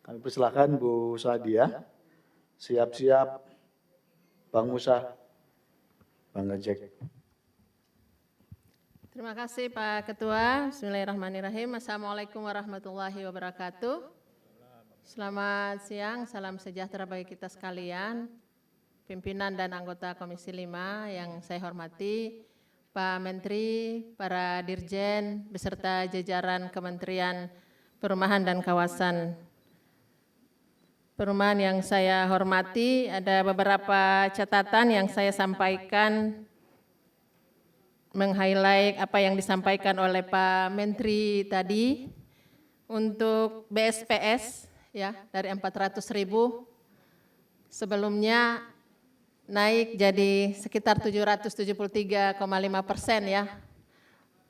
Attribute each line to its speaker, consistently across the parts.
Speaker 1: Kami persilakan Bu Sadia. Siap-siap Bang Musa, Bang Ngejek.
Speaker 2: Terima kasih Pak Ketua. Bismillahirrahmanirrahim. Assalamualaikum warahmatullahi wabarakatuh. Selamat siang, salam sejahtera bagi kita sekalian. Pimpinan dan anggota Komisi 5 yang saya hormati, Pak Menteri, para Dirjen, beserta jajaran Kementerian Perumahan dan Kawasan. Perumahan yang saya hormati, ada beberapa catatan yang saya sampaikan meng-highlight apa yang disampaikan oleh Pak Menteri tadi untuk BSPS ya dari 400.000 sebelumnya naik jadi sekitar 773,5% ya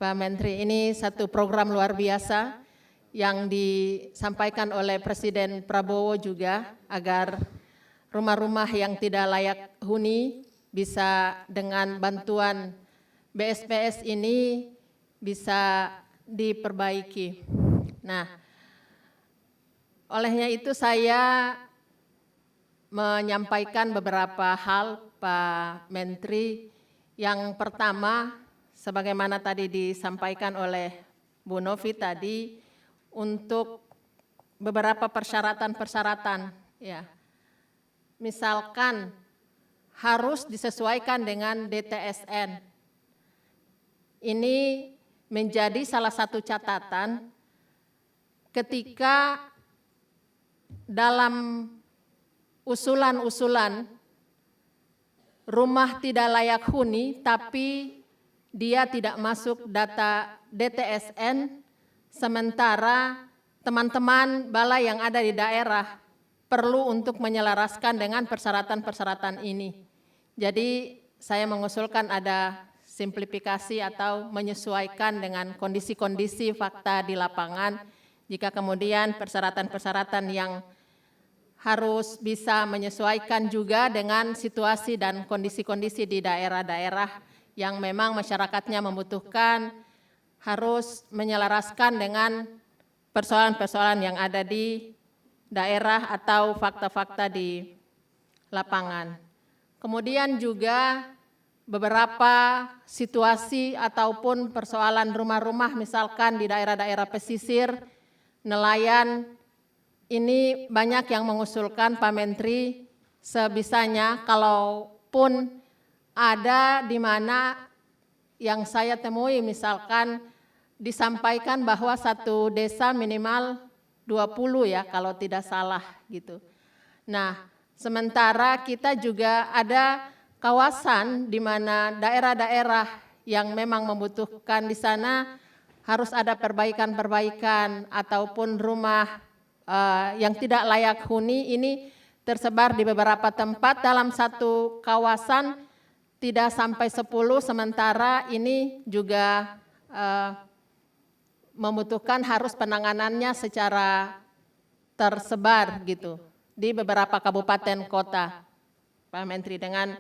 Speaker 2: Pak Menteri. Ini satu program luar biasa yang disampaikan oleh Presiden Prabowo juga agar rumah-rumah yang tidak layak huni bisa dengan bantuan BSPS ini bisa diperbaiki. Nah, olehnya itu saya menyampaikan beberapa hal Pak Menteri. Yang pertama, sebagaimana tadi disampaikan oleh Bu Novi tadi, untuk beberapa persyaratan-persyaratan, ya, misalkan harus disesuaikan dengan DTSN. Ini menjadi salah satu catatan ketika dalam usulan-usulan rumah tidak layak huni, tapi dia tidak masuk data DTSN, sementara teman-teman balai yang ada di daerah perlu untuk menyelaraskan dengan persyaratan-persyaratan ini. Jadi saya mengusulkan ada simplifikasi atau menyesuaikan dengan kondisi-kondisi fakta di lapangan, jika kemudian persyaratan-persyaratan yang harus bisa menyesuaikan juga dengan situasi dan kondisi-kondisi di daerah-daerah yang memang masyarakatnya membutuhkan, harus menyelaraskan dengan persoalan-persoalan yang ada di daerah atau fakta-fakta di lapangan. Kemudian juga beberapa situasi ataupun persoalan rumah-rumah misalkan di daerah-daerah pesisir, nelayan, ini banyak yang mengusulkan Pak Menteri sebisanya kalaupun ada di mana yang saya temui misalkan disampaikan bahwa satu desa minimal 20 ya kalau tidak salah gitu. Nah, sementara kita juga ada kawasan di mana daerah-daerah yang memang membutuhkan di sana harus ada perbaikan-perbaikan ataupun rumah yang tidak layak huni ini tersebar di beberapa tempat dalam satu kawasan tidak sampai 10, sementara ini juga membutuhkan harus penanganannya secara tersebar gitu di beberapa kabupaten kota, Pak Menteri, dengan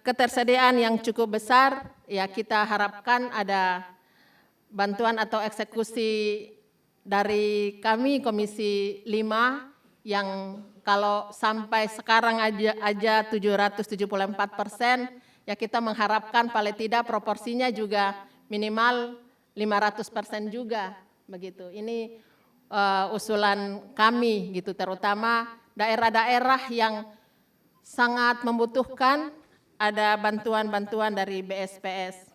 Speaker 2: ketersediaan yang cukup besar, ya kita harapkan ada bantuan atau eksekusi dari kami Komisi 5 yang kalau sampai sekarang aja 774%, ya kita mengharapkan paling tidak proporsinya juga minimal 500% juga begitu. Ini usulan kami gitu, terutama daerah-daerah yang sangat membutuhkan ada bantuan-bantuan dari BSPS.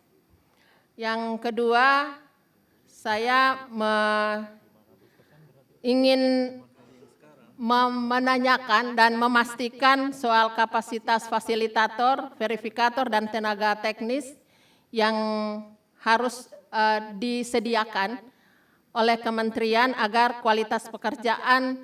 Speaker 2: Yang kedua, saya ingin menanyakan dan memastikan soal kapasitas fasilitator, verifikator, dan tenaga teknis yang harus disediakan oleh kementerian agar kualitas pekerjaan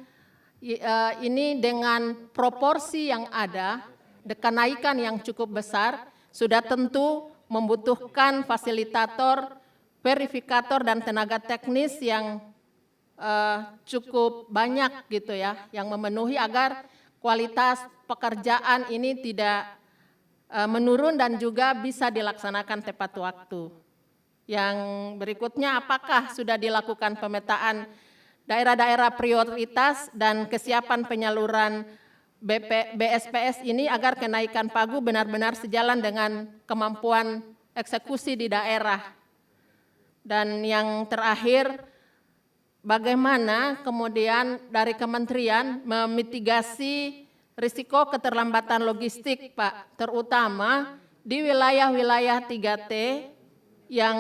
Speaker 2: ini dengan proporsi yang ada, kenaikan yang cukup besar, sudah tentu membutuhkan fasilitator, verifikator, dan tenaga teknis yang cukup banyak gitu ya, yang memenuhi agar kualitas pekerjaan ini tidak menurun dan juga bisa dilaksanakan tepat waktu. Yang berikutnya, apakah sudah dilakukan pemetaan daerah-daerah prioritas dan kesiapan penyaluran BSPS ini agar kenaikan pagu benar-benar sejalan dengan kemampuan eksekusi di daerah. Dan yang terakhir, bagaimana kemudian dari kementerian memitigasi risiko keterlambatan logistik, Pak, terutama di wilayah-wilayah 3T yang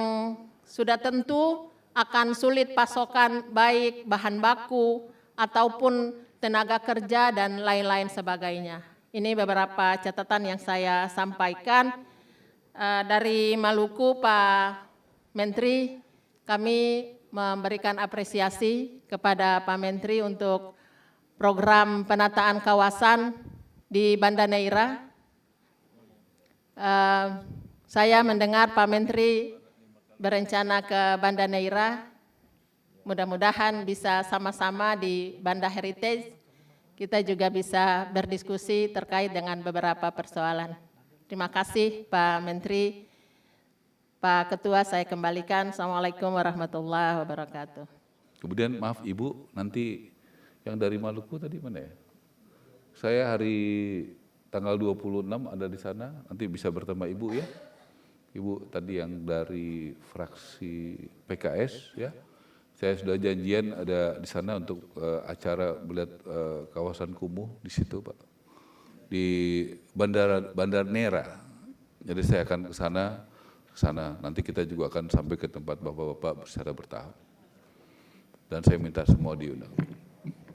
Speaker 2: sudah tentu akan sulit pasokan baik bahan baku ataupun tenaga kerja dan lain-lain sebagainya. Ini beberapa catatan yang saya sampaikan. Dari Maluku, Pak Menteri, kami memberikan apresiasi kepada Pak Menteri untuk program penataan kawasan di Banda Neira. Saya mendengar Pak Menteri berencana ke Banda Neira. Mudah-mudahan bisa sama-sama di Banda Heritage, kita juga bisa berdiskusi terkait dengan beberapa persoalan. Terima kasih Pak Menteri. Pak Ketua, saya kembalikan. Assalamualaikum warahmatullahi wabarakatuh.
Speaker 3: Kemudian maaf Ibu, nanti yang dari Maluku tadi mana ya? Saya hari tanggal 26 ada di sana, nanti bisa bertemu Ibu ya. Ibu tadi yang dari fraksi PKS ya. Saya sudah janjian ada di sana untuk acara melihat kawasan kumuh di situ, Pak. Di Bandar Neira. Jadi saya akan ke sana. Nanti kita juga akan sampai ke tempat Bapak-bapak secara bertahap. Dan saya minta semua diundang.